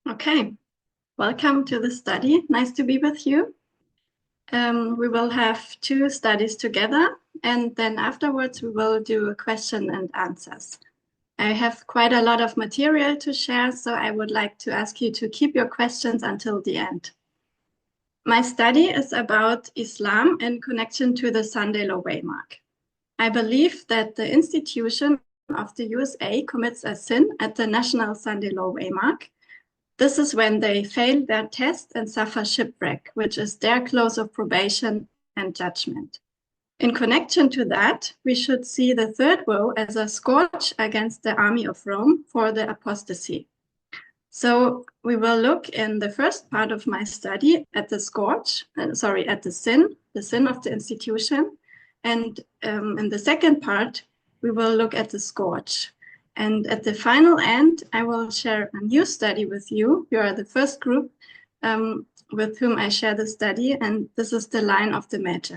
Okay, welcome to the study. Nice to be with you. We will have two studies together, and then afterwards we will do a question and answers. I have quite a lot of material to share, so I would like to ask you to keep your questions until the end. My study is about Islam in connection to the Sunday Law Waymark. I believe that the institution of the USA commits a sin at the National Sunday Law Waymark. This is when they fail their test and suffer shipwreck, which is their close of probation and judgment. In connection to that, we should see the third woe as a scourge against the army of Rome for the apostasy. So we will look in the first part of my study at the at the sin of the institution. And in the second part, we will look at the scourge. And at the final end, I will share a new study with you. You are the first group with whom I share the study, and this is the line of the Magi.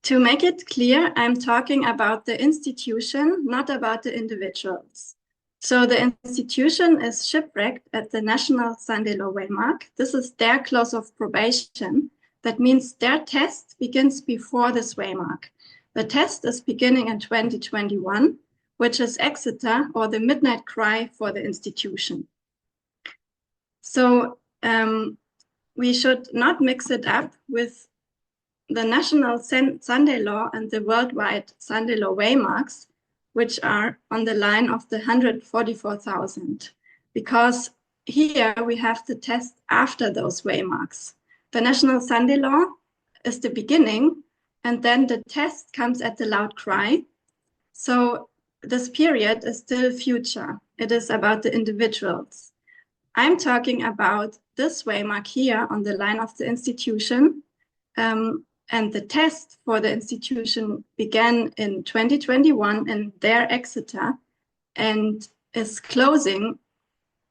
To make it clear, I'm talking about the institution, not about the individuals. So the institution is shipwrecked at the National Sunday Law Waymark. This is their close of probation. That means their test begins before this waymark. The test is beginning in 2021, which is Exeter, or the midnight cry for the institution. So we should not mix it up with the national Sunday law and the worldwide Sunday law waymarks, which are on the line of the 144,000, because here we have the test after those waymarks. The national Sunday law is the beginning, and then the test comes at the loud cry. So this period is still future. It is about the individuals. I'm talking about this waymark here on the line of the institution. And the test for the institution began in 2021 in their Exeter and is closing,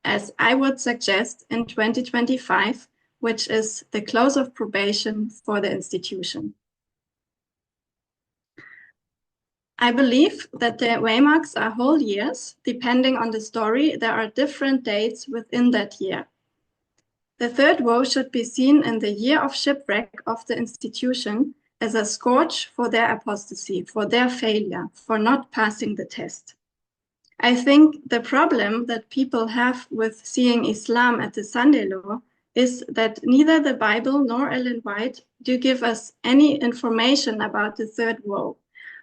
as I would suggest, in 2025, which is the close of probation for the institution. I believe that the waymarks are whole years. Depending on the story, there are different dates within that year. The third woe should be seen in the year of shipwreck of the institution as a scourge for their apostasy, for their failure, for not passing the test. I think the problem that people have with seeing Islam at the Sunday law is that neither the Bible nor Ellen White do give us any information about the third woe.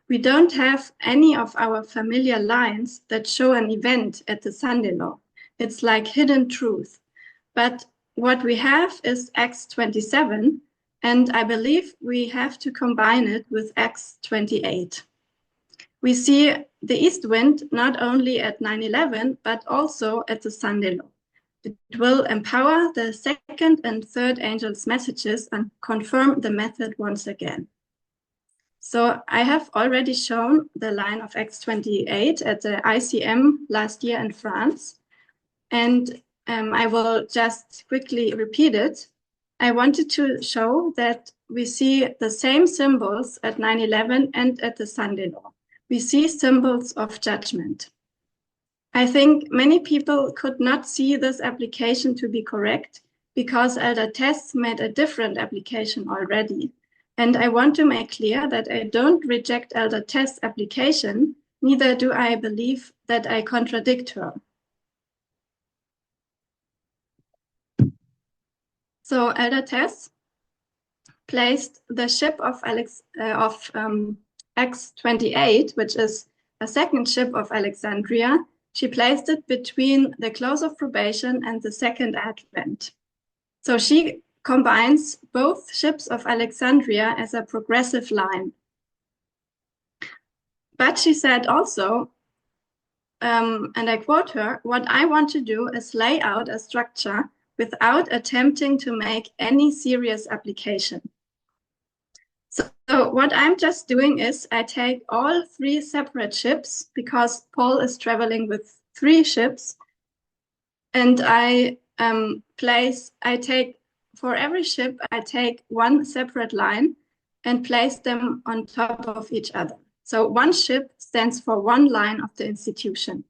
We don't have any of our familiar lines that show an event at the Sunday law. It's like hidden truth. But what we have is Acts 27, and I believe we have to combine it with Acts 28. We see the east wind not only at 9/11, but also at the Sunday law. It will empower the second and third angels' messages and confirm the method once again. So I have already shown the line of Acts 28 at the ICM last year in France, and I will just quickly repeat it. I wanted to show that we see the same symbols at 9/11 and at the Sunday law. We see symbols of judgment. I think many people could not see this application to be correct because Elder Tess made a different application already. And I want to make clear that I don't reject Elder Tess' application, neither do I believe that I contradict her. So Elder Tess placed the ship of Acts 28, which is a second ship of Alexandria. She placed it between the close of probation and the second advent. So she combines both ships of Alexandria as a progressive line. But she said also, and I quote her, "What I want to do is lay out a structure without attempting to make any serious application." So what I'm just doing is I take all three separate ships because Paul is traveling with 3 ships, and for every ship, I take one separate line and place them on top of each other. So one ship stands for one line of the institution.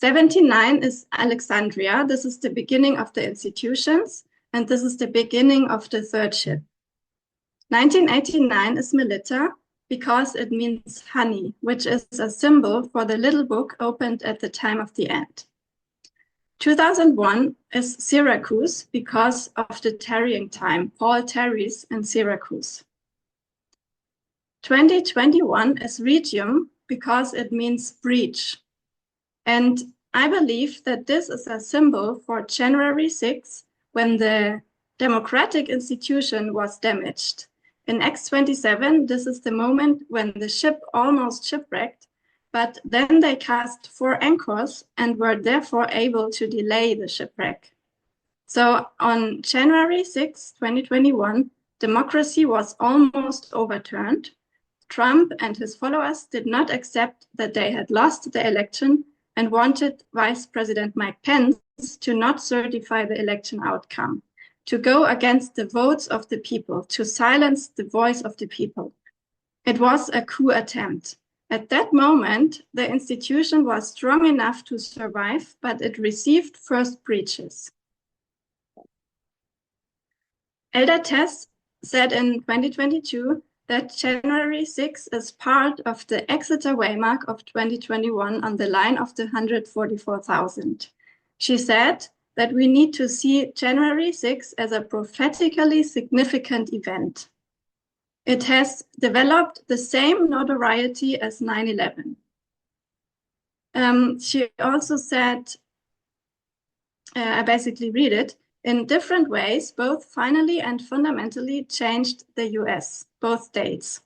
79 is Alexandria. This is the beginning of the institutions, and this is the beginning of the third ship. 1989 is Melita because it means honey, which is a symbol for the little book opened at the time of the end. 2001 is Syracuse because of the tarrying time. Paul tarries in Syracuse. 2021 is Regium because it means breach. And I believe that this is a symbol for January 6th, when the democratic institution was damaged. In X-27, this is the moment when the ship almost shipwrecked, but then they cast 4 anchors and were therefore able to delay the shipwreck. So on January 6, 2021, democracy was almost overturned. Trump and his followers did not accept that they had lost the election and wanted Vice President Mike Pence to not certify the election outcome, to go against the votes of the people, to silence the voice of the people. It was a coup attempt. At that moment, the institution was strong enough to survive, but it received first breaches. Elder Tess said in 2022 that January 6 is part of the Exeter Waymark of 2021 on the line of the 144,000. She said that we need to see January 6 as a prophetically significant event. It has developed the same notoriety as 9/11. She also said, I basically read it, in different ways, both finally and fundamentally changed the US, both dates.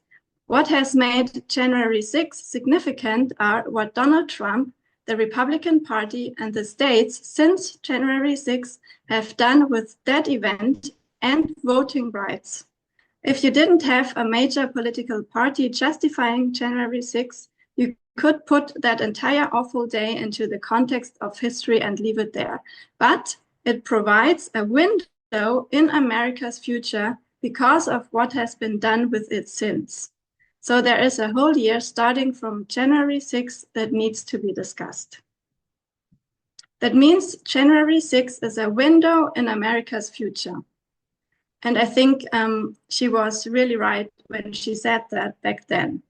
What has made January 6 significant are what Donald Trump, the Republican Party, and the states since January 6 have done with that event and voting rights. If you didn't have a major political party justifying January 6, you could put that entire awful day into the context of history and leave it there. But it provides a window in America's future because of what has been done with it since. So there is a whole year starting from January 6 that needs to be discussed. That means January 6 is a window in America's future. And I think she was really right when she said that back then.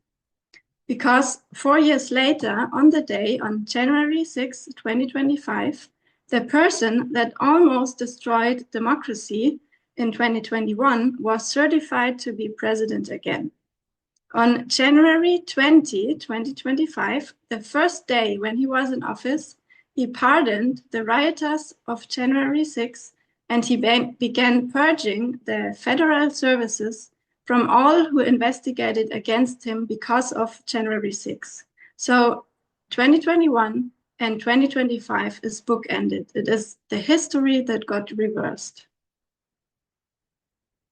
Because 4 years later, on the day, on January 6, 2025, the person that almost destroyed democracy in 2021 was certified to be president again. On January 20, 2025, the first day when he was in office, he pardoned the rioters of January 6, and he began purging the federal services from all who investigated against him because of January 6. So 2021 and 2025 is bookended. It is the history that got reversed.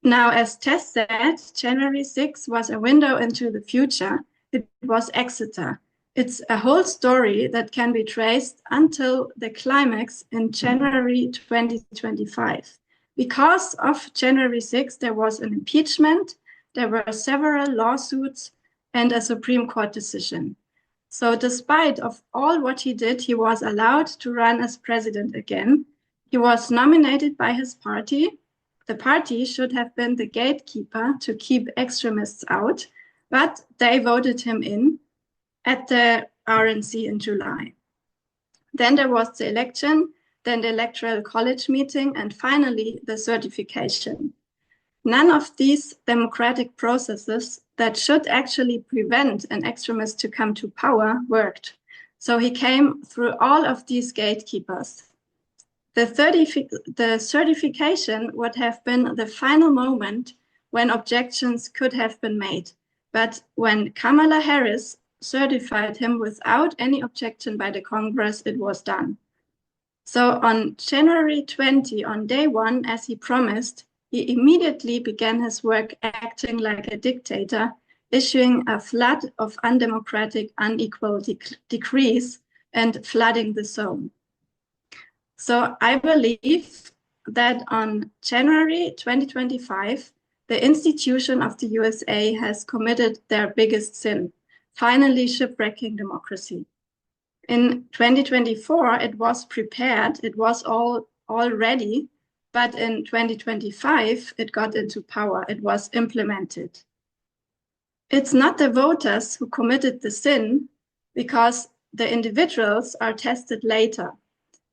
Now, as Tess said, January 6 was a window into the future. It was Exeter. It's a whole story that can be traced until the climax in January 2025. Because of January 6, there was an impeachment, there were several lawsuits, and a Supreme Court decision. So despite of all what he did, he was allowed to run as president again. He was nominated by his party. The party should have been the gatekeeper to keep extremists out, but they voted him in at the RNC in July. Then there was the election, then the Electoral College meeting, and finally the certification. None of these democratic processes that should actually prevent an extremist to come to power worked. So he came through all of these gatekeepers. The certification would have been the final moment when objections could have been made. But when Kamala Harris certified him without any objection by the Congress, it was done. So on January 20, on day 1, as he promised, he immediately began his work acting like a dictator, issuing a flood of undemocratic, unequal decrees and flooding the zone. So I believe that on January 2025, the institution of the USA has committed their biggest sin, finally shipwrecking democracy. In 2024, it was prepared, it was all ready, but in 2025, it got into power, it was implemented. It's not the voters who committed the sin, because the individuals are tested later,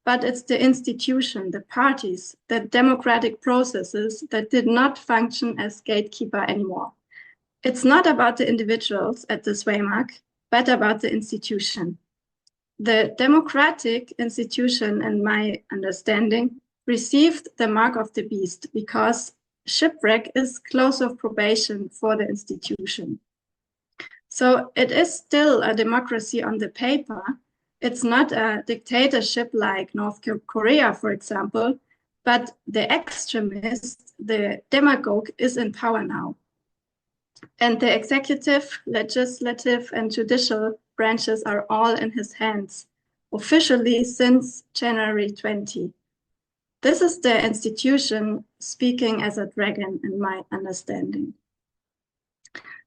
but it's the institution, the parties, the democratic processes that did not function as gatekeeper anymore. It's not about the individuals at this waymark, but about the institution. The democratic institution, in my understanding, received the mark of the beast because shipwreck is close of probation for the institution. So it is still a democracy on the paper. It's not a dictatorship like North Korea, for example, but the extremist, the demagogue, is in power now. And the executive, legislative, and judicial branches are all in his hands, officially since January 20. This is the institution speaking as a dragon, in my understanding.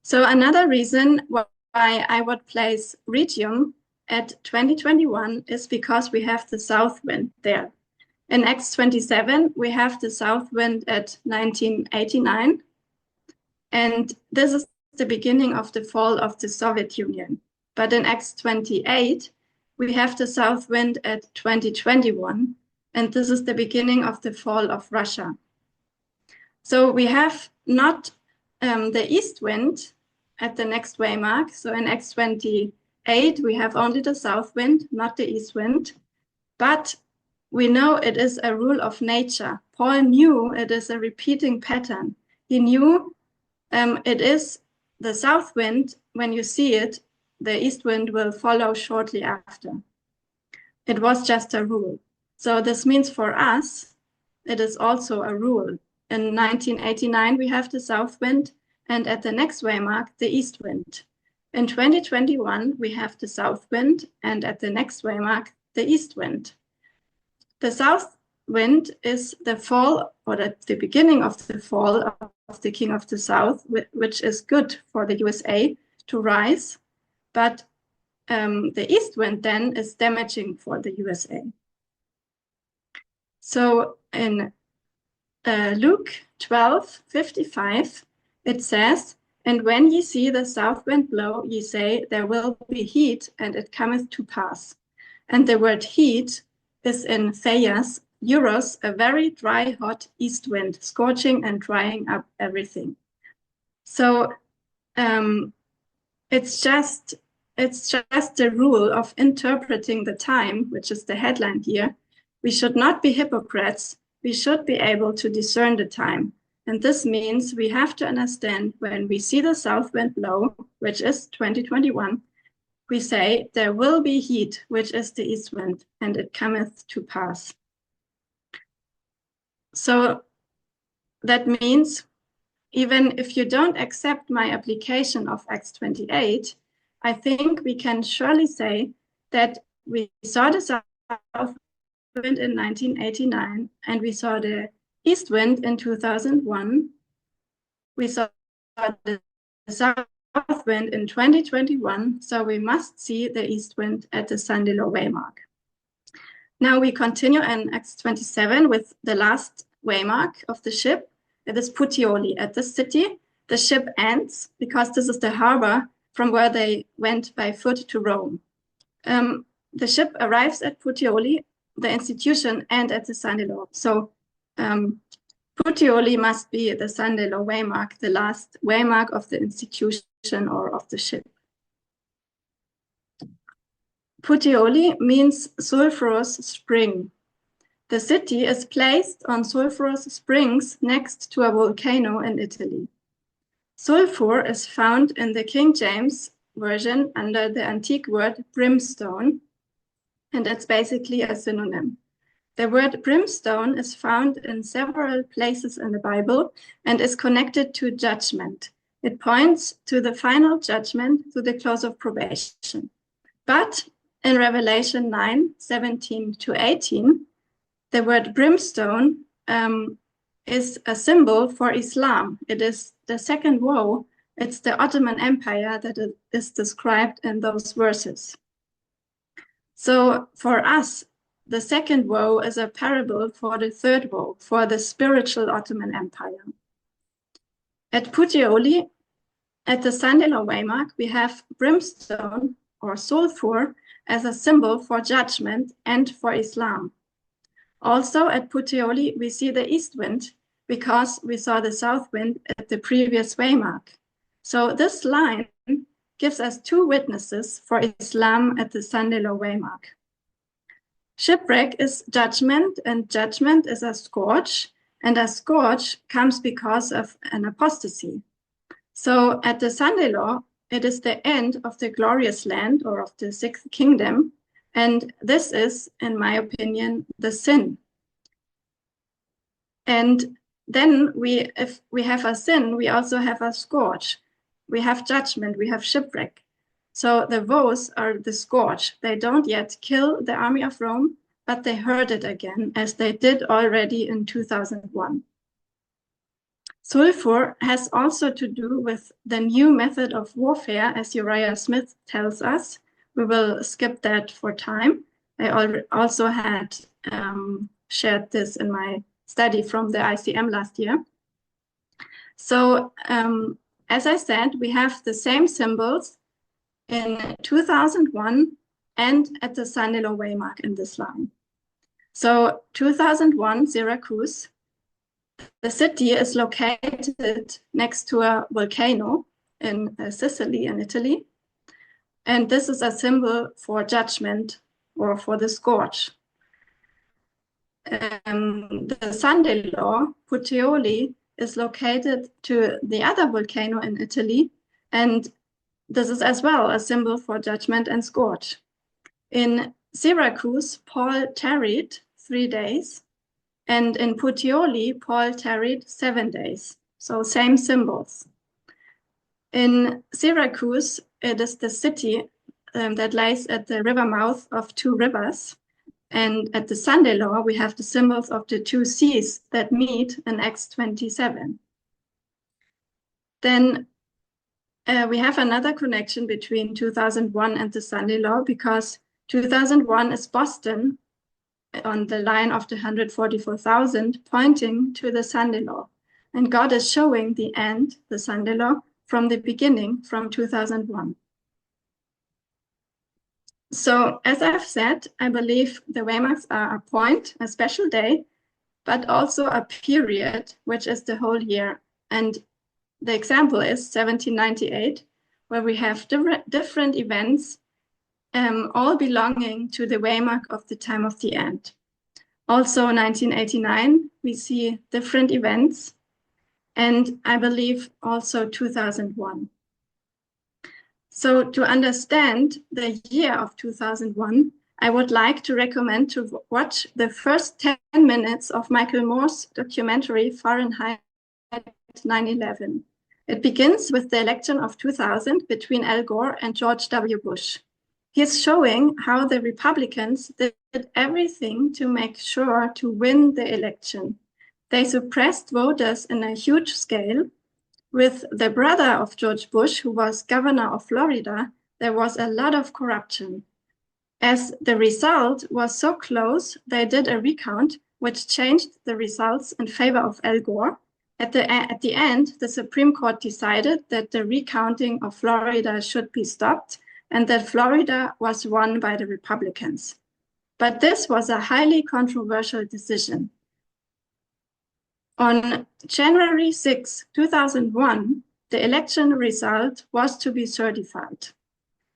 So another reason why I would place Retium at 2021 is because we have the south wind there. In X27, we have the south wind at 1989. And this is the beginning of the fall of the Soviet Union. But in X28, we have the south wind at 2021. And this is the beginning of the fall of Russia. So we have not the east wind at the next waymark. So in X28, we have only the south wind, not the east wind. But we know it is a rule of nature. Paul knew it is a repeating pattern. He knew it is the south wind. When you see it, the east wind will follow shortly after. It was just a rule. So this means for us, it is also a rule. In 1989, we have the south wind, and at the next waymark, the east wind. In 2021, we have the south wind, and at the next waymark, the east wind. The south wind is the fall, or the beginning of the fall of the King of the South, which is good for the USA to rise, but the east wind then is damaging for the USA. So in Luke 12:55, it says, "And when ye see the south wind blow, ye say, there will be heat, and it cometh to pass." And the word heat is in Thayer's Euros, a very dry, hot east wind, scorching and drying up everything. So it's just the rule of interpreting the time, which is the headline here. We should not be hypocrites. We should be able to discern the time. And this means we have to understand when we see the south wind blow, which is 2021, we say there will be heat, which is the east wind, and it cometh to pass. So that means even if you don't accept my application of X28, I think we can surely say that we saw the south wind in 1989, and we saw the east wind in 2001. We saw the south wind in 2021, so we must see the east wind at the Sandilo waymark. Now we continue in X27 with the last waymark of the ship. It is Puteoli. At this city, the ship ends because this is the harbor from where they went by foot to Rome. The ship arrives at Puteoli, the institution, and at the Sandilo. So Puteoli must be the Sandilo waymark, the last waymark of the institution or of the ship. Puteoli means sulfurous spring. The city is placed on sulfurous springs next to a volcano in Italy. Sulfur is found in the King James Version under the antique word brimstone, and that's basically a synonym. The word brimstone is found in several places in the Bible and is connected to judgment. It points to the final judgment, to the close of probation. But in Revelation 9:17-18, the word brimstone is a symbol for Islam. It is the second woe. It's the Ottoman Empire that is described in those verses. So for us, the second woe is a parable for the third woe, for the spiritual Ottoman Empire. At Puteoli, at the Sandilo waymark, we have brimstone or sulfur as a symbol for judgment and for Islam. Also at Puteoli, we see the east wind because we saw the south wind at the previous waymark. So this line gives us two witnesses for Islam at the Sandilo waymark. Shipwreck is judgment, and judgment is a scourge, and a scourge comes because of an apostasy. So at the Sandelo, it is the end of the glorious land or of the sixth kingdom, and this is, in my opinion, the sin. And then if we have a sin, we also have a scourge. We have judgment, we have shipwreck. So the woes are the scourge. They don't yet kill the army of Rome, but they hurt it again, as they did already in 2001. Sulfur has also to do with the new method of warfare, as Uriah Smith tells us. We will skip that for time. I also had shared this in my study from the ICM last year. So as I said, we have the same symbols in 2001 and at the Sandilo waymark in this line. So 2001, Syracuse, the city is located next to a volcano in Sicily in Italy. And this is a symbol for judgment or for the scourge. The Sandilo, Puteoli, is located to the other volcano in Italy, and this is as well a symbol for judgment and scourge. In Syracuse, Paul tarried 3 days, and in Puteoli, Paul tarried 7 days, so same symbols. In Syracuse, it is the city that lies at the river mouth of two rivers, and at the Sandelo, we have the symbols of the two seas that meet in Acts 27. Then we have another connection between 2001 and the Sandelo, because 2001 is Boston on the line of the 144,000, pointing to the Sandelo. And God is showing the end, the Sandelo, from the beginning, from 2001. So as I've said, I believe the waymarks are a point, a special day, but also a period, which is the whole year. And the example is 1798, where we have different events, all belonging to the waymark of the time of the end. Also 1989, we see different events, and I believe also 2001. So to understand the year of 2001, I would like to recommend to watch the first 10 minutes of Michael Moore's documentary Fahrenheit 9/11. It begins with the election of 2000 between Al Gore and George W. Bush. He's showing how the Republicans did everything to make sure to win the election. They suppressed voters in a huge scale. With the brother of George Bush, who was governor of Florida, there was a lot of corruption. As the result was so close, they did a recount, which changed the results in favor of Al Gore. At the end, the Supreme Court decided that the recounting of Florida should be stopped and that Florida was won by the Republicans. But this was a highly controversial decision. On January 6, 2001, the election result was to be certified.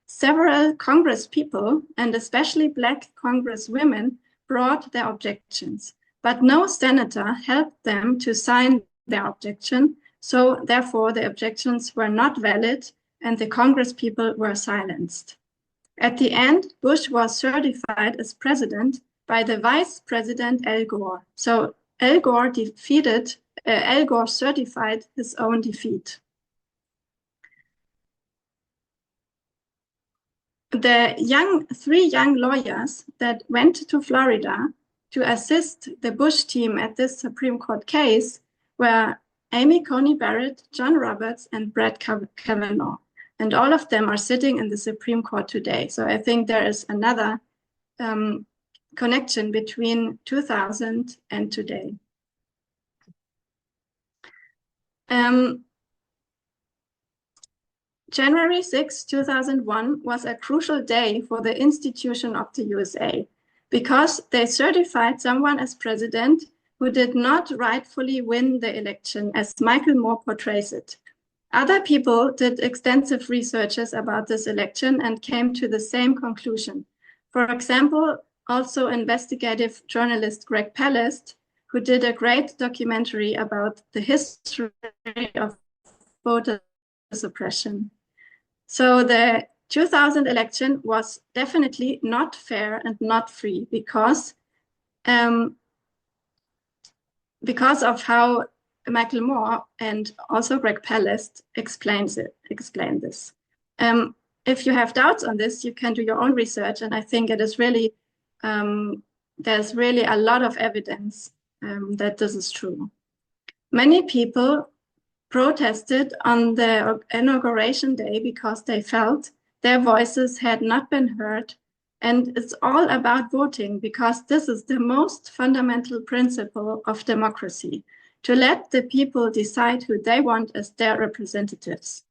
Several Congress people, and especially Black Congresswomen, brought their objections, but no senator helped them to sign their objection, so therefore the objections were not valid and the Congress people were silenced. At the end, Bush was certified as president by the Vice President Al Gore. So Al Gore certified his own defeat. The three young lawyers that went to Florida to assist the Bush team at this Supreme Court case were Amy Coney Barrett, John Roberts, and Brett Kavanaugh. And all of them are sitting in the Supreme Court today. So I think there is another connection between 2000 and today. January 6, 2001 was a crucial day for the institution of the USA because they certified someone as president who did not rightfully win the election, as Michael Moore portrays it. Other people did extensive researches about this election and came to the same conclusion. For example, also investigative journalist Greg Palast, who did a great documentary about the history of voter suppression. So the 2000 election was definitely not fair and not free because of how Michael Moore and also Greg Palast explained this. If you have doubts on this, you can do your own research, and I think it is really there's really a lot of evidence that this is true. Many people protested on the inauguration day because they felt their voices had not been heard. And it's all about voting because this is the most fundamental principle of democracy, to let the people decide who they want as their representatives.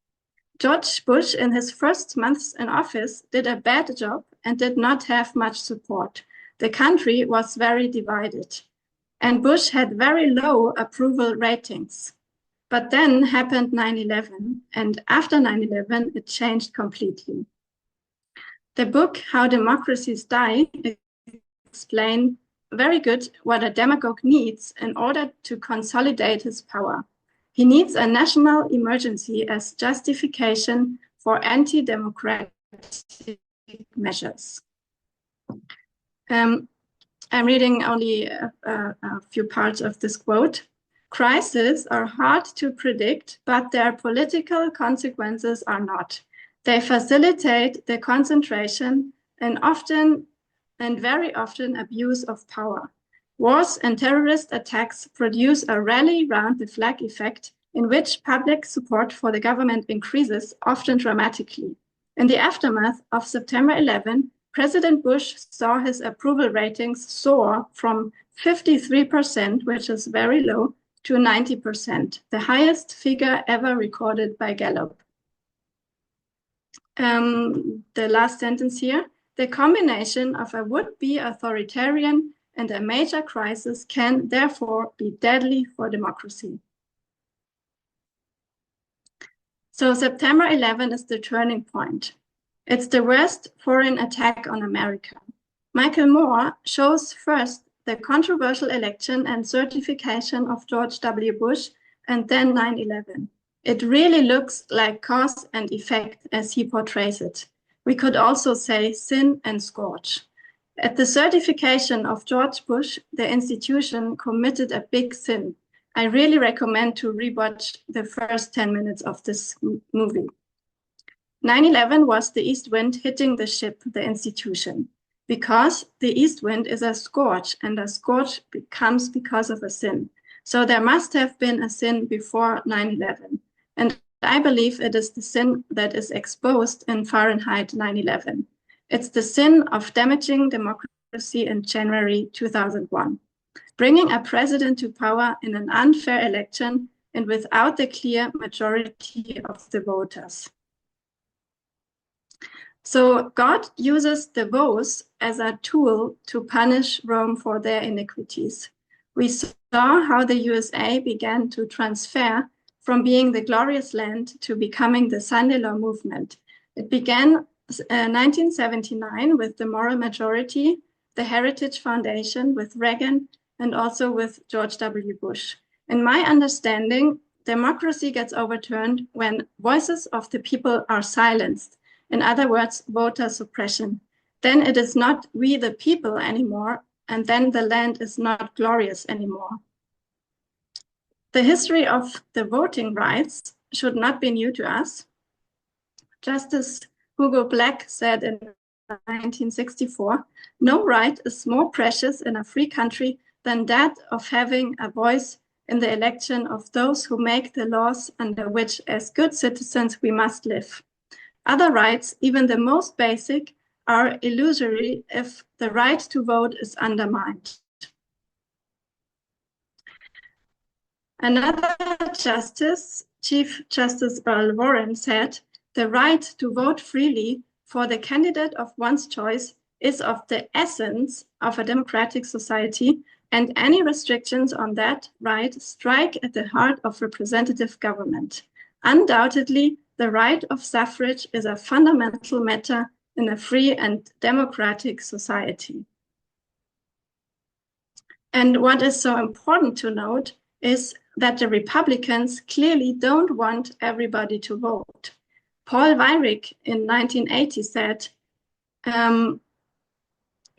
George Bush, in his first months in office, did a bad job and did not have much support. The country was very divided, and Bush had very low approval ratings. But then happened 9/11, and after 9/11, it changed completely. The book, How Democracies Die, explains very good what a demagogue needs in order to consolidate his power. He needs a national emergency as justification for anti-democratic measures. I'm reading only a few parts of this quote. Crises are hard to predict, but their political consequences are not. They facilitate the concentration and very often abuse of power. Wars and terrorist attacks produce a rally round the flag effect in which public support for the government increases, often dramatically. In the aftermath of September 11, President Bush saw his approval ratings soar from 53%, which is very low, to 90%, the highest figure ever recorded by Gallup. The last sentence here, the combination of a would-be authoritarian and a major crisis can therefore be deadly for democracy. So September 11 is the turning point. It's the worst foreign attack on America. Michael Moore shows first the controversial election and certification of George W. Bush, and then 9/11. It really looks like cause and effect as he portrays it. We could also say sin and scourge. At the certification of George Bush, the institution committed a big sin. I really recommend to rewatch the first 10 minutes of this movie. 9/11 was the east wind hitting the ship, the institution, because the east wind is a scourge, and a scourge comes because of a sin. So there must have been a sin before 9/11. And I believe it is the sin that is exposed in Fahrenheit 9/11. It's the sin of damaging democracy in January 2001, bringing a president to power in an unfair election and without the clear majority of the voters. So God uses the votes as a tool to punish Rome for their iniquities. We saw how the USA began to transfer from being the glorious land to becoming the Sunday Law movement. It began 1979 with the moral majority, the Heritage Foundation with Reagan, and also with George W. Bush. In my understanding, democracy gets overturned when voices of the people are silenced. In other words, voter suppression. Then it is not we the people anymore, and then the land is not glorious anymore. The history of the voting rights should not be new to us. Justice Hugo Black said in 1964, no right is more precious in a free country than that of having a voice in the election of those who make the laws under which as good citizens we must live. Other rights, even the most basic, are illusory if the right to vote is undermined. Another justice, Chief Justice Earl Warren, said, "The right to vote freely for the candidate of one's choice is of the essence of a democratic society, and any restrictions on that right strike at the heart of representative government. Undoubtedly, the right of suffrage is a fundamental matter in a free and democratic society." And what is so important to note is that the Republicans clearly don't want everybody to vote. Paul Weyrich in 1980 said,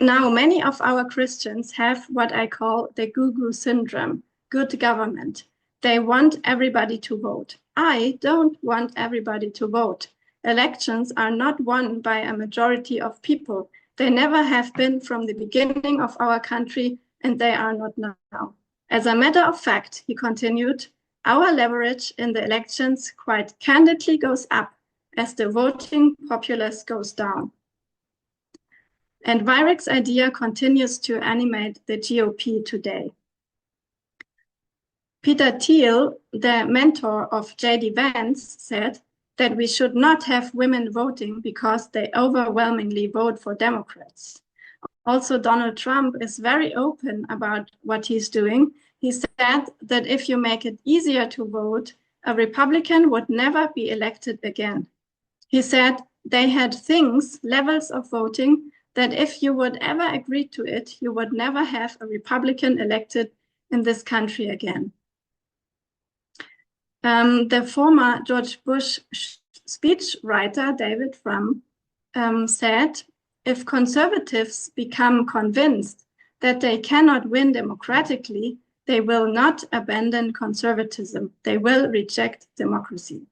now many of our Christians have what I call the goo-goo syndrome, good government. They want everybody to vote. I don't want everybody to vote. Elections are not won by a majority of people. They never have been from the beginning of our country, and they are not now. As a matter of fact, he continued, our leverage in the elections quite candidly goes up as the voting populace goes down. And Weyrich's idea continues to animate the GOP today. Peter Thiel, the mentor of J.D. Vance, said that we should not have women voting because they overwhelmingly vote for Democrats. Also, Donald Trump is very open about what he's doing. He said that if you make it easier to vote, a Republican would never be elected again. He said they had things, levels of voting, that if you would ever agree to it, you would never have a Republican elected in this country again. The former George Bush speechwriter, David Frum, said, if conservatives become convinced that they cannot win democratically, they will not abandon conservatism. They will reject democracy.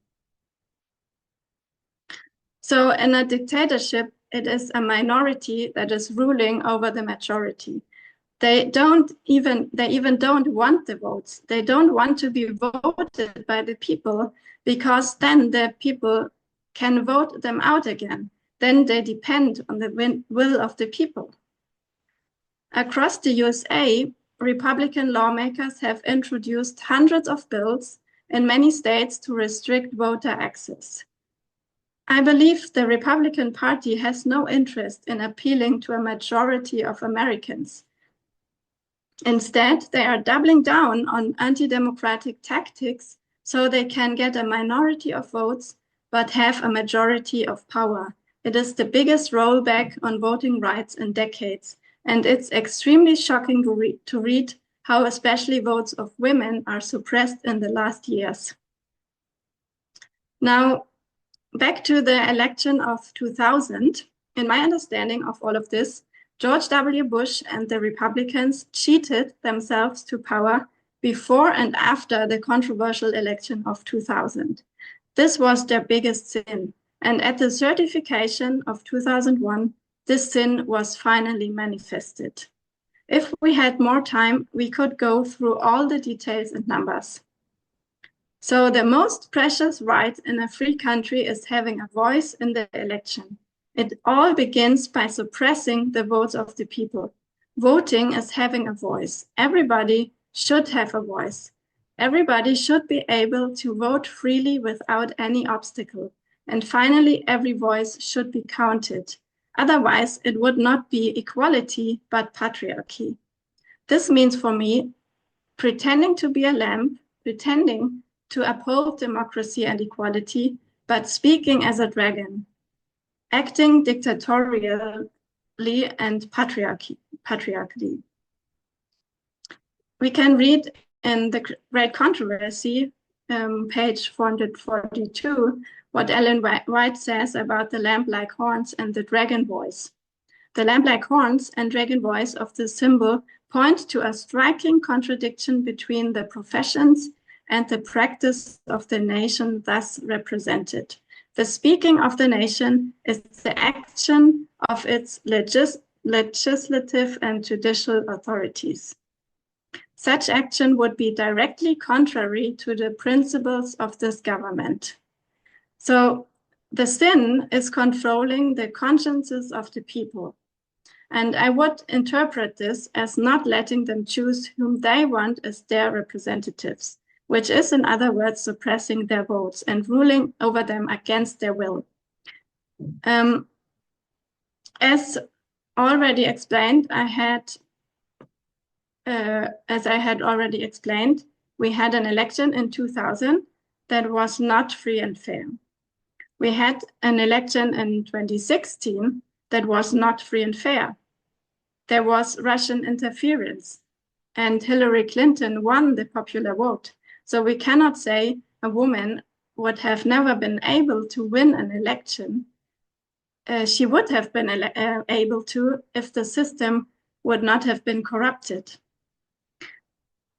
So in a dictatorship, it is a minority that is ruling over the majority. They even don't want the votes. They don't want to be voted by the people because then the people can vote them out again. Then they depend on the will of the people. Across the USA, Republican lawmakers have introduced hundreds of bills in many states to restrict voter access. I believe the Republican Party has no interest in appealing to a majority of Americans. Instead, they are doubling down on anti-democratic tactics so they can get a minority of votes but have a majority of power. It is the biggest rollback on voting rights in decades, and it's extremely shocking to read how especially votes of women are suppressed in the last years. Now, back to the election of 2000, in my understanding of all of this, George W. Bush and the Republicans cheated themselves to power before and after the controversial election of 2000. This was their biggest sin. And at the certification of 2001, this sin was finally manifested. If we had more time, we could go through all the details and numbers. So the most precious right in a free country is having a voice in the election. It all begins by suppressing the votes of the people. Voting is having a voice. Everybody should have a voice. Everybody should be able to vote freely without any obstacle. And finally, every voice should be counted. Otherwise, it would not be equality, but patriarchy. This means for me, pretending to be a lamb, pretending to uphold democracy and equality, but speaking as a dragon, acting dictatorially and patriarchally. We can read in The Great Controversy, page 442, what Ellen White says about the lamb-like horns and the dragon voice. The lamb-like horns and dragon voice of the symbol point to a striking contradiction between the professions and the practice of the nation thus represented. The speaking of the nation is the action of its legislative and judicial authorities. Such action would be directly contrary to the principles of this government. So The sin is controlling the consciences of the people. And I would interpret this as not letting them choose whom they want as their representatives, which is, in other words, suppressing their votes and ruling over them against their will. As already explained, as I had already explained, we had an election in 2000 that was not free and fair. We had an election in 2016 that was not free and fair. There was Russian interference, and Hillary Clinton won the popular vote. So we cannot say a woman would have never been able to win an election. She would have been able to if the system would not have been corrupted.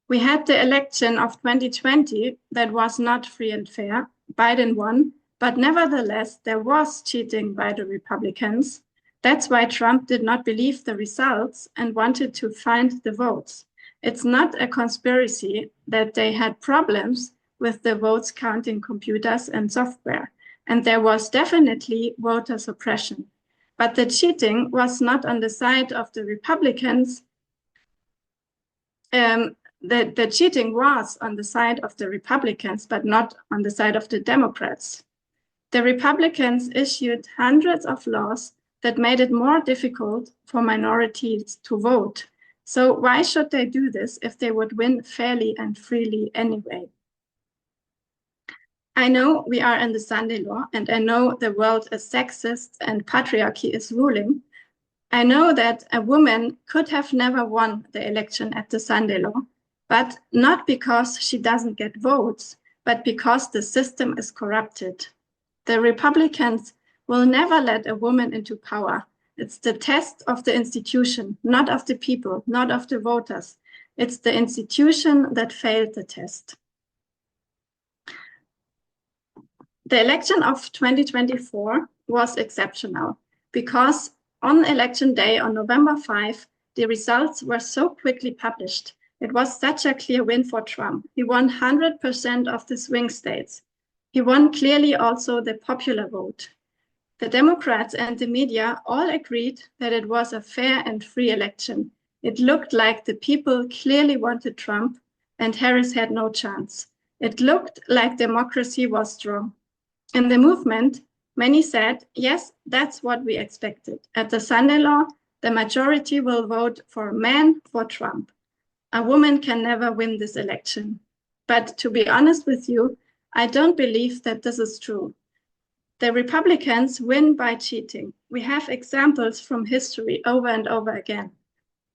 We had the election of 2020 that was not free and fair. Biden won, but nevertheless, there was cheating by the Republicans. That's why Trump did not believe the results and wanted to find the votes. It's not a conspiracy that they had problems with the votes counting computers and software. And there was definitely voter suppression. But the cheating was not on the side of the Republicans. The cheating was on the side of the Republicans, but not on the side of the Democrats. The Republicans issued hundreds of laws that made it more difficult for minorities to vote. So why should they do this if they would win fairly and freely anyway? I know we are in the Sunday law, and I know the world is sexist and patriarchy is ruling. I know that a woman could have never won the election at the Sunday law, but not because she doesn't get votes, but because the system is corrupted. The Republicans will never let a woman into power. It's the test of the institution, not of the people, not of the voters. It's the institution that failed the test. The election of 2024 was exceptional because on election day on November 5, the results were so quickly published. It was such a clear win for Trump. He won 100% of the swing states. He won clearly also the popular vote. The Democrats and the media all agreed that it was a fair and free election. It looked like the people clearly wanted Trump and Harris had no chance. It looked like democracy was strong. In the movement, many said, yes, that's what we expected. At the Sunday law, the majority will vote for men for Trump. A woman can never win this election. But to be honest with you, I don't believe that this is true. The Republicans win by cheating. We have examples from history over and over again.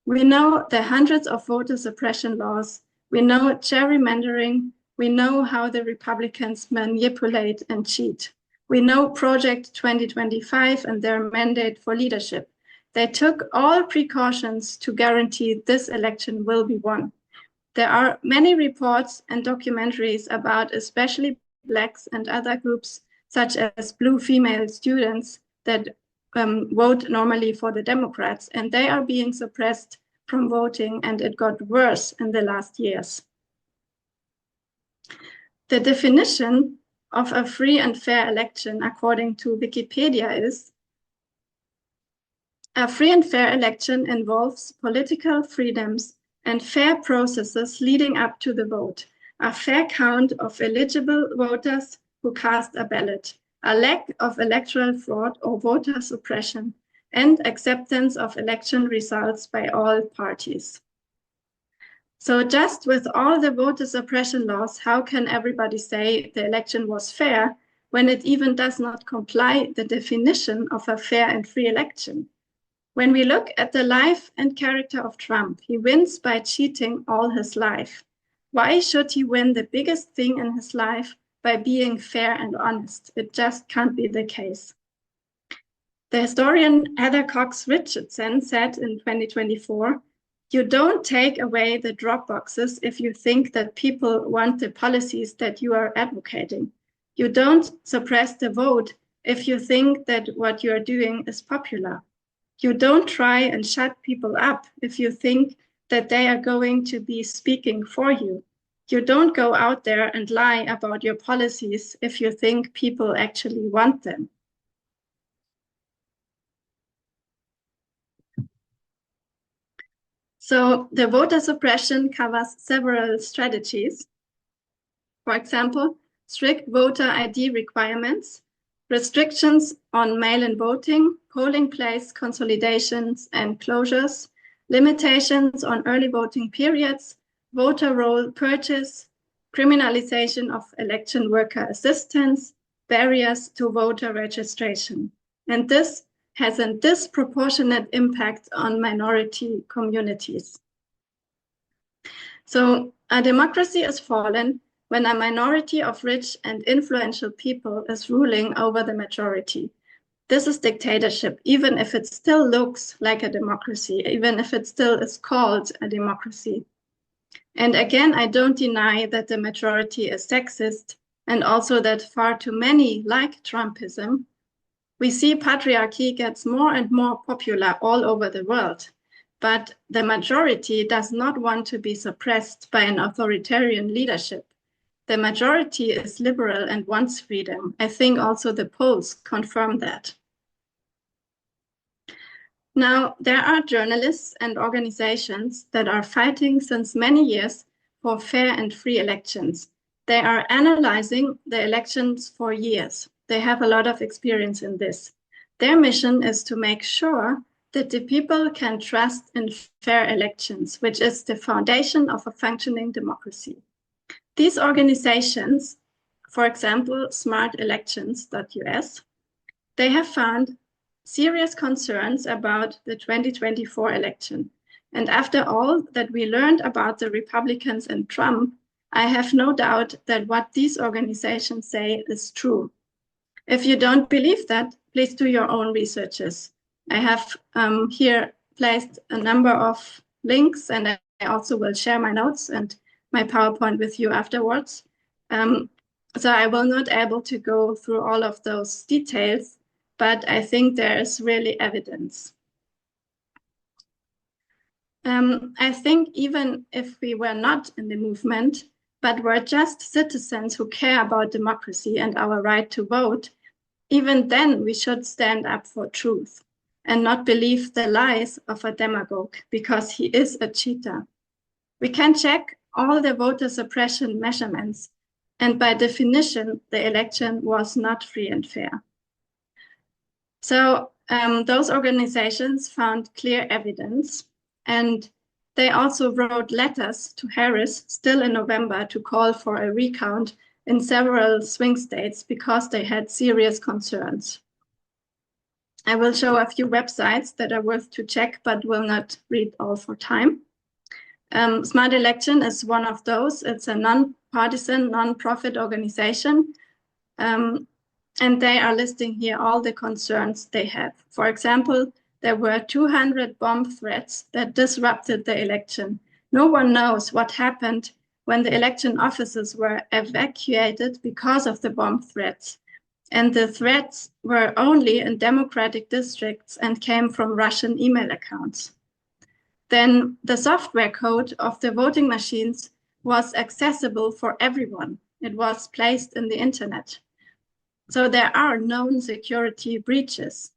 We know the hundreds of voter suppression laws. We know gerrymandering. We know how the Republicans manipulate and cheat. We know Project 2025 and their mandate for leadership. They took all precautions to guarantee this election will be won. There are many reports and documentaries about especially Blacks and other groups, such as blue female students that vote normally for the Democrats, and they are being suppressed from voting, and it got worse in the last years. The definition of a free and fair election, according to Wikipedia, is a free and fair election involves political freedoms and fair processes leading up to the vote, a fair count of eligible voters who cast a ballot, a lack of electoral fraud or voter suppression, and acceptance of election results by all parties. So just with all the voter suppression laws, how can everybody say the election was fair when it even does not comply the definition of a fair and free election? When we look at the life and character of Trump, he wins by cheating all his life. Why should he win the biggest thing in his life by being fair and honest? It just can't be the case. The historian Heather Cox Richardson said in 2024, "You don't take away the drop boxes if you think that people want the policies that you are advocating. You don't suppress the vote if you think that what you're doing is popular. You don't try and shut people up if you think that they are going to be speaking for you. You don't go out there and lie about your policies if you think people actually want them. So the voter suppression covers several strategies. For example, strict voter ID requirements, restrictions on mail-in voting, polling place consolidations and closures, limitations on early voting periods, voter roll purchase, criminalization of election worker assistance, barriers to voter registration. And this has a disproportionate impact on minority communities. So a democracy is fallen when a minority of rich and influential people is ruling over the majority. This is dictatorship, even if it still looks like a democracy, even if it still is called a democracy. And again, I don't deny that the majority is sexist and also that far too many like Trumpism. We see patriarchy gets more and more popular all over the world, but the majority does not want to be suppressed by an authoritarian leadership. The majority is liberal and wants freedom. I think also the polls confirm that. Now, there are journalists and organizations that are fighting since many years for fair and free elections. They are analyzing the elections for years. They have a lot of experience in this. Their mission is to make sure that the people can trust in fair elections, which is the foundation of a functioning democracy. These organizations, for example, smartelections.us, they have found serious concerns about the 2024 election. And after all that we learned about the Republicans and Trump, I have no doubt that what these organizations say is true. If you don't believe that, please do your own researches. I have here placed a number of links, and I also will share my notes and my PowerPoint with you afterwards. So I will not able to go through all of those details, but I think there is really evidence. I think even if we were not in the movement, but were just citizens who care about democracy and our right to vote, even then we should stand up for truth and not believe the lies of a demagogue because he is a cheater. We can check all the voter suppression measurements, and by definition, the election was not free and fair. So those organizations found clear evidence, and they also wrote letters to Harris still in November to call for a recount in several swing states because they had serious concerns. I will show a few websites that are worth to check, but will not read all for time. Smart Election is one of those. It's a non-partisan, non-profit organization. And they are listing here all the concerns they have. For example, there were 200 bomb threats that disrupted the election. No one knows what happened when the election offices were evacuated because of the bomb threats. And the threats were only in democratic districts and came from Russian email accounts. Then the software code of the voting machines was accessible for everyone. It was placed in the internet. So there are known security breaches.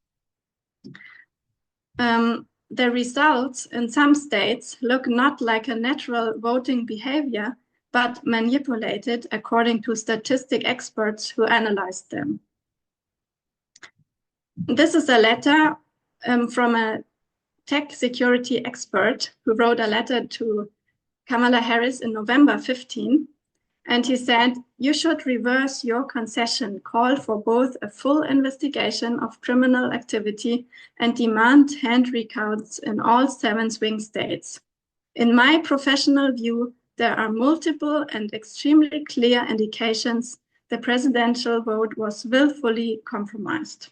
The results in some states look not like a natural voting behavior, but manipulated according to statistic experts who analyzed them. This is a letter from a tech security expert who wrote a letter to Kamala Harris in November 15. And he said, you should reverse your concession, call for both a full investigation of criminal activity and demand hand recounts in all 7 swing states. In my professional view, there are multiple and extremely clear indications the presidential vote was willfully compromised.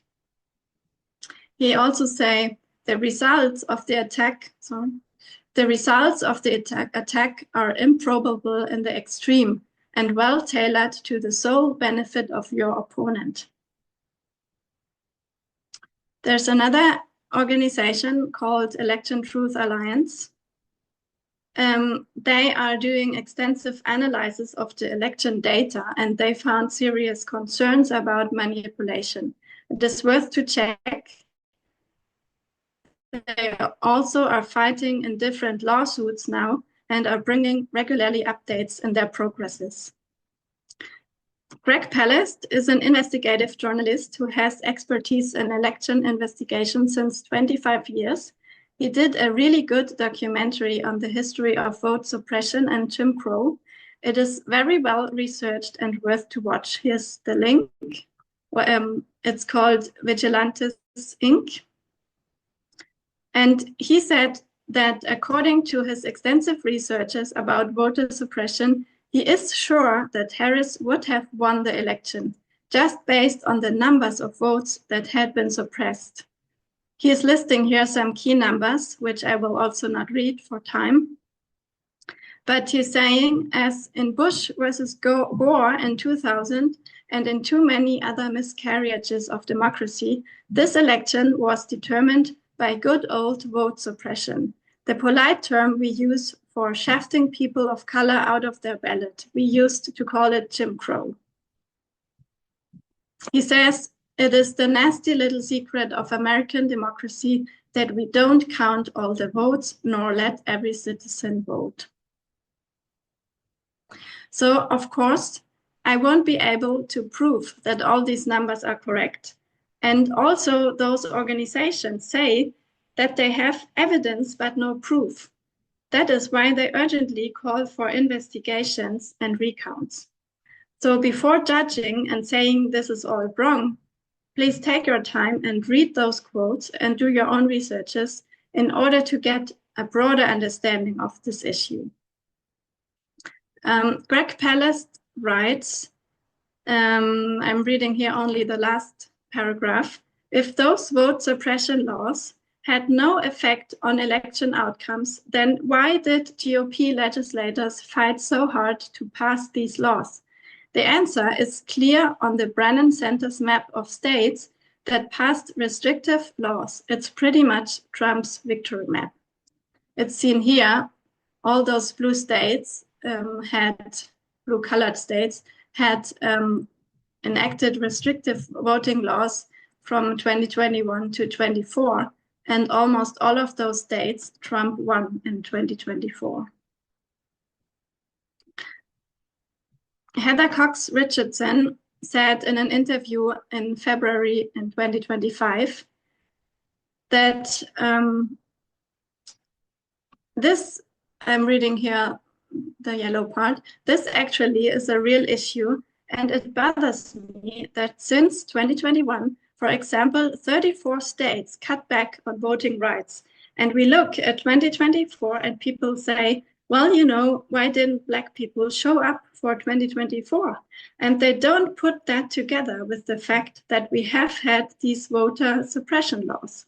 He also said the results of the attack, are improbable in the extreme and well tailored to the sole benefit of your opponent. There's another organization called Election Truth Alliance. They are doing extensive analysis of the election data, and they found serious concerns about manipulation. It is worth to check they also are fighting in different lawsuits now and are bringing regularly updates in their progresses. Greg Palast is an investigative journalist who has expertise in election investigation since 25 years. He did a really good documentary on the history of vote suppression and Jim Crow. It is very well researched and worth to watch. Here's the link. It's called Vigilantes Inc. And he said that according to his extensive researches about voter suppression, he is sure that Harris would have won the election, just based on the numbers of votes that had been suppressed. He is listing here some key numbers, which I will also not read for time. But he's saying, as in Bush versus Gore in 2000, and in too many other miscarriages of democracy, this election was determined by good old vote suppression, the polite term we use for shafting people of color out of their ballot. We used to call it Jim Crow. He says, it is the nasty little secret of American democracy that we don't count all the votes nor let every citizen vote. So, of course, I won't be able to prove that all these numbers are correct. And also those organizations say that they have evidence but no proof. That is why they urgently call for investigations and recounts. So before judging and saying this is all wrong, please take your time and read those quotes and do your own researches in order to get a broader understanding of this issue. Greg Palast writes, I'm reading here only the last paragraph, if those vote suppression laws had no effect on election outcomes, then why did GOP legislators fight so hard to pass these laws? The answer is clear on the Brennan Center's map of states that passed restrictive laws. It's pretty much Trump's victory map. It's seen here, all those blue states blue-colored states had enacted restrictive voting laws from 2021 to 24, and almost all of those states Trump won in 2024. Heather Cox Richardson said in an interview in February in 2025 that this, I'm reading here the yellow part, this actually is a real issue, and it bothers me that since 2021, for example, 34 states cut back on voting rights. And we look at 2024 and people say, well, you know, why didn't Black people show up for 2024? And they don't put that together with the fact that we have had these voter suppression laws.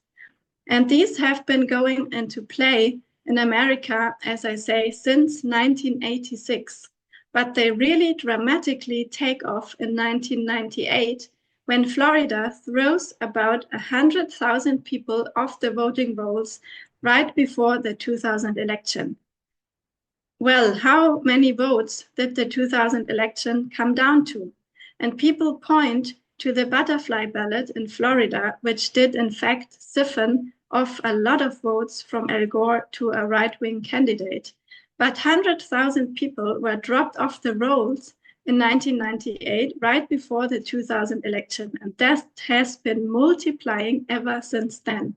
And these have been going into play in America, as I say, since 1986. But they really dramatically take off in 1998 when Florida throws about 100,000 people off the voting rolls right before the 2000 election. Well, how many votes did the 2000 election come down to? And people point to the butterfly ballot in Florida, which did in fact siphon off a lot of votes from Al Gore to a right-wing candidate. But 100,000 people were dropped off the rolls in 1998, right before the 2000 election, and that has been multiplying ever since then.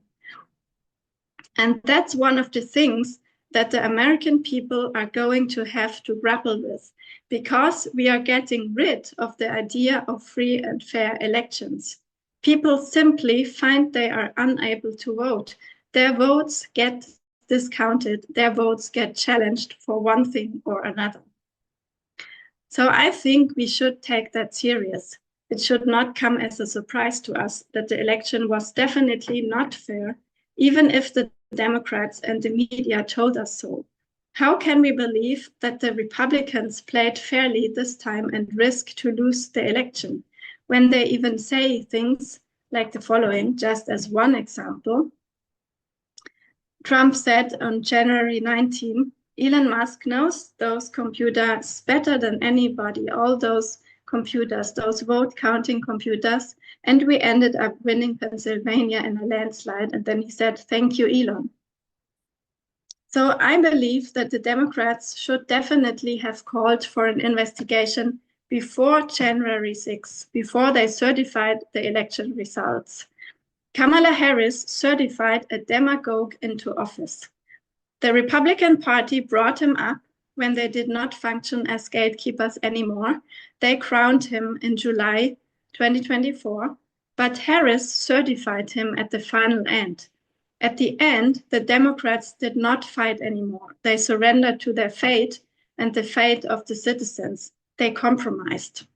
And that's one of the things that the American people are going to have to grapple with, because we are getting rid of the idea of free and fair elections. People simply find they are unable to vote. Their votes get discounted, their votes get challenged for one thing or another. So I think we should take that serious. It should not come as a surprise to us that the election was definitely not fair, even if the Democrats and the media told us so. How can we believe that the Republicans played fairly this time and risk to lose the election when they even say things like the following, just as one example? Trump said on January 19, Elon Musk knows those computers better than anybody, all those computers, those vote counting computers, and we ended up winning Pennsylvania in a landslide. And then he said, "Thank you, Elon." So I believe that the Democrats should definitely have called for an investigation before January 6, before they certified the election results. Kamala Harris certified a demagogue into office. The Republican Party brought him up when they did not function as gatekeepers anymore. They crowned him in July 2024, but Harris certified him at the final end. At the end, the Democrats did not fight anymore. They surrendered to their fate and the fate of the citizens. They compromised.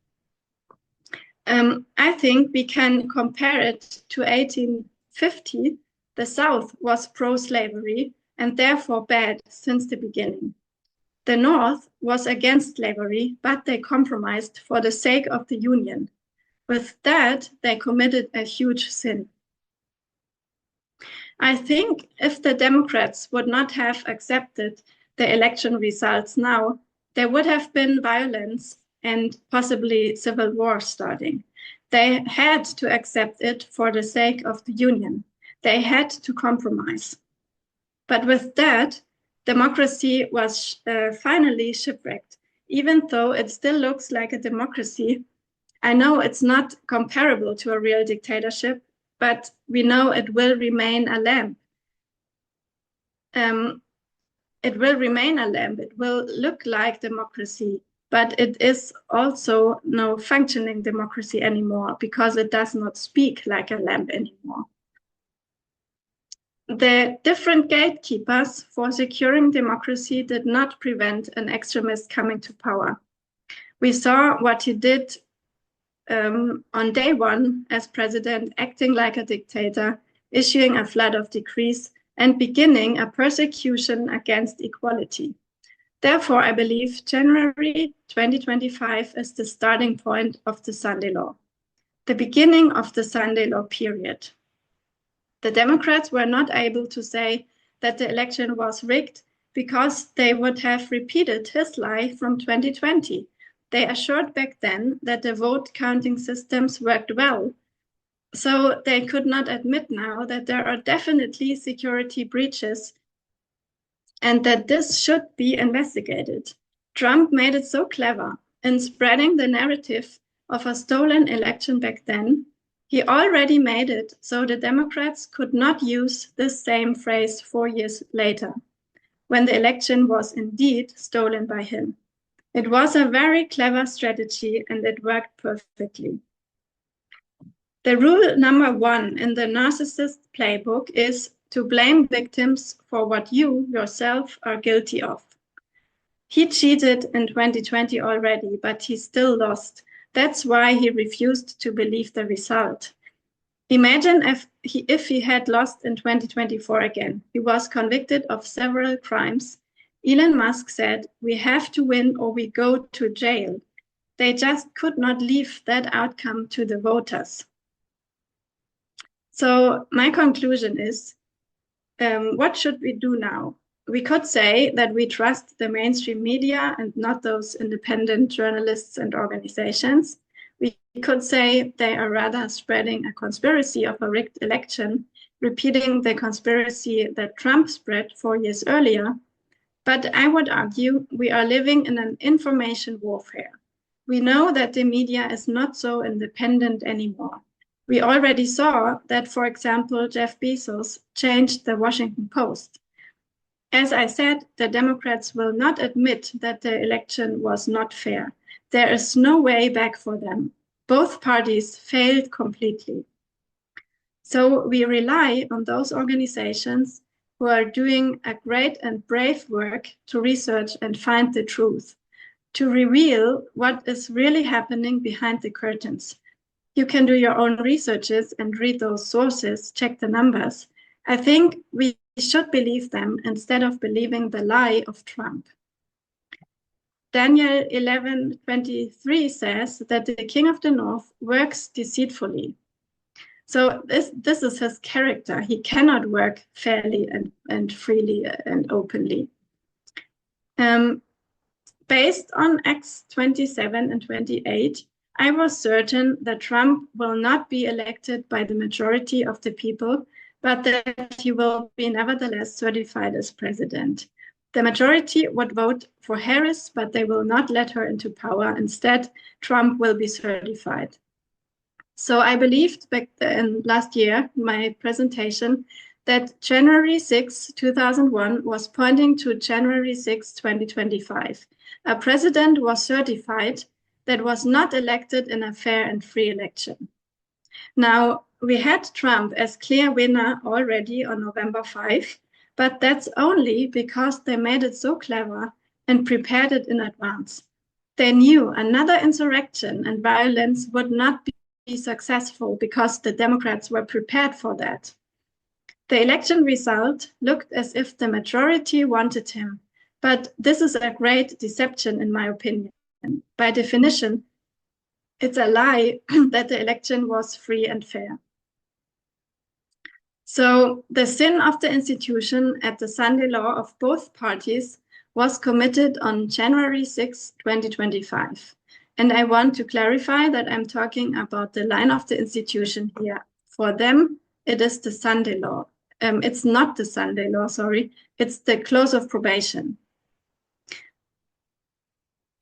I think we can compare it to 1850. The South was pro-slavery and therefore bad since the beginning. The North was against slavery, but they compromised for the sake of the Union. With that, they committed a huge sin. I think if the Democrats would not have accepted the election results now, there would have been violence and possibly civil war starting. They had to accept it for the sake of the Union. They had to compromise. But with that, democracy was finally shipwrecked. Even though it still looks like a democracy, I know it's not comparable to a real dictatorship, but we know it will remain a lamp. It will remain a lamp. It will look like democracy, but it is also no functioning democracy anymore because it does not speak like a lamp anymore. The different gatekeepers for securing democracy did not prevent an extremist coming to power. We saw what he did on day one as president, acting like a dictator, issuing a flood of decrees, and beginning a persecution against equality. Therefore, I believe January 2025 is the starting point of the Sunday Law, the beginning of the Sunday Law period. The Democrats were not able to say that the election was rigged because they would have repeated his lie from 2020. They assured back then that the vote counting systems worked well. So they could not admit now that there are definitely security breaches and that this should be investigated. Trump made it so clever in spreading the narrative of a stolen election back then. He already made it so the Democrats could not use this same phrase 4 years later, when the election was indeed stolen by him. It was a very clever strategy and it worked perfectly. The rule number 1 in the narcissist playbook is to blame victims for what you yourself are guilty of. He cheated in 2020 already, but he still lost. That's why he refused to believe the result. Imagine if he had lost in 2024 again. He was convicted of several crimes. Elon Musk said, "We have to win or we go to jail." They just could not leave that outcome to the voters. So my conclusion is, what should we do now? We could say that we trust the mainstream media and not those independent journalists and organizations. We could say they are rather spreading a conspiracy of a rigged election, repeating the conspiracy that Trump spread 4 years earlier. But I would argue we are living in an information warfare. We know that the media is not so independent anymore. We already saw that, for example, Jeff Bezos changed the Washington Post. As I said, the Democrats will not admit that the election was not fair. There is no way back for them. Both parties failed completely. So we rely on those organizations who are doing a great and brave work to research and find the truth, to reveal what is really happening behind the curtains. You can do your own researches and read those sources, check the numbers. I think we should believe them instead of believing the lie of Trump. Daniel 11:23 says that the king of the north works deceitfully. So this is his character. He cannot work fairly and freely and openly. Based on Acts 27 and 28, I was certain that Trump will not be elected by the majority of the people, but that he will be nevertheless certified as president. The majority would vote for Harris, but they will not let her into power. Instead, Trump will be certified. So I believed back in last year, my presentation, that January 6, 2001 was pointing to January 6, 2025. A president was certified that was not elected in a fair and free election. Now, we had Trump as clear winner already on November 5, but that's only because they made it so clever and prepared it in advance. They knew another insurrection and violence would not be successful because the Democrats were prepared for that. The election result looked as if the majority wanted him, but this is a great deception in my opinion. By definition, it's a lie that the election was free and fair. So the sin of the institution at the Sunday law of both parties was committed on January 6, 2025. And I want to clarify that I'm talking about the line of the institution here. For them, it is the Sunday law. It's not the Sunday law, sorry. It's the close of probation.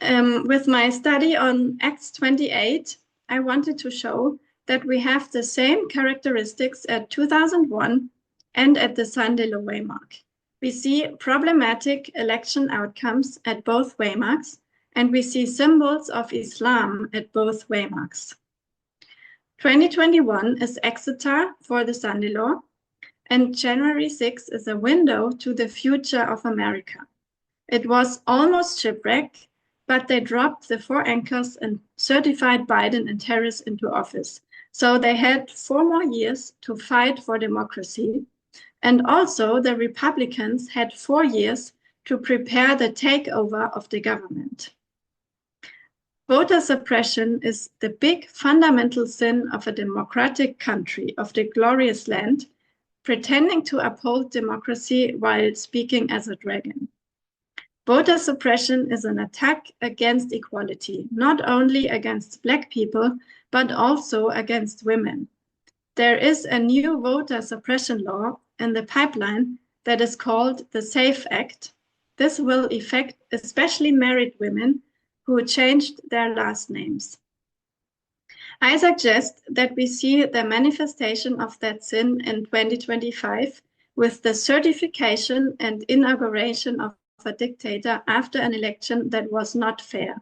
With my study on Acts 28, I wanted to show that we have the same characteristics at 2001 and at the Sunday law waymark. We see problematic election outcomes at both waymarks, and we see symbols of Islam at both waymarks. 2021 is Exeter for the Sunday law, and January 6 is a window to the future of America. It was almost shipwreck, but they dropped the 4 anchors and certified Biden and Harris into office. So they had 4 more years to fight for democracy. And also the Republicans had 4 years to prepare the takeover of the government. Voter suppression is the big fundamental sin of a democratic country, of the glorious land, pretending to uphold democracy while speaking as a dragon. Voter suppression is an attack against equality, not only against Black people, but also against women. There is a new voter suppression law in the pipeline that is called the SAFE Act. This will affect especially married women who changed their last names. I suggest that we see the manifestation of that sin in 2025 with the certification and inauguration of a dictator after an election that was not fair.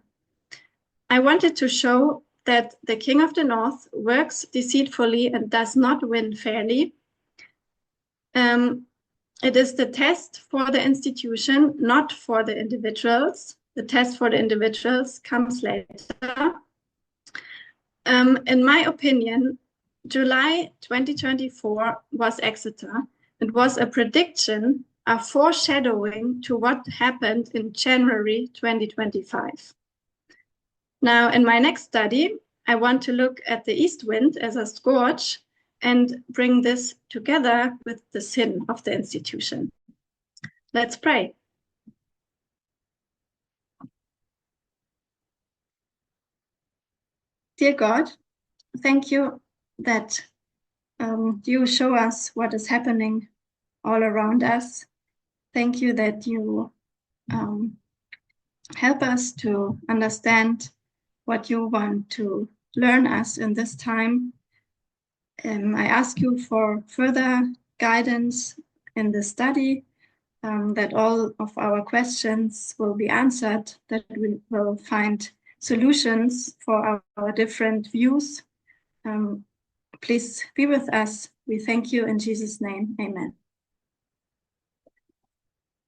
I wanted to show that the King of the North works deceitfully and does not win fairly. It is the test for the institution, not for the individuals. The test for the individuals comes later. In my opinion, July 2024 was Exeter. It was a prediction, a foreshadowing to what happened in January 2025. Now, in my next study, I want to look at the east wind as a scourge and bring this together with the sin of the institution. Let's pray. Dear God, thank you that you show us what is happening all around us. Thank you that you help us to understand what you want to learn us in this time. I ask you for further guidance in the study, that all of our questions will be answered, that we will find solutions for our different views. Please be with us. We thank you in Jesus' name. Amen.